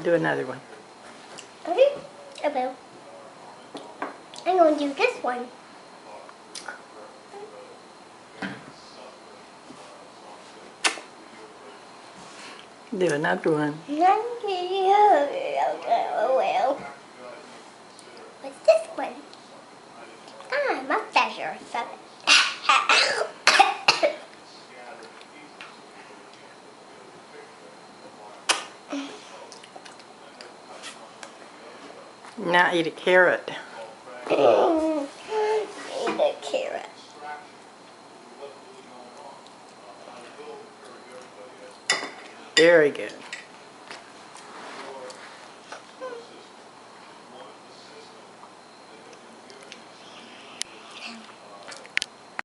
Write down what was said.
Do another one. Okay, I will. I'm going to do this one. Do another one. Well, what's this one? Ah, mustache. Now eat a carrot. Eat a carrot. Very good.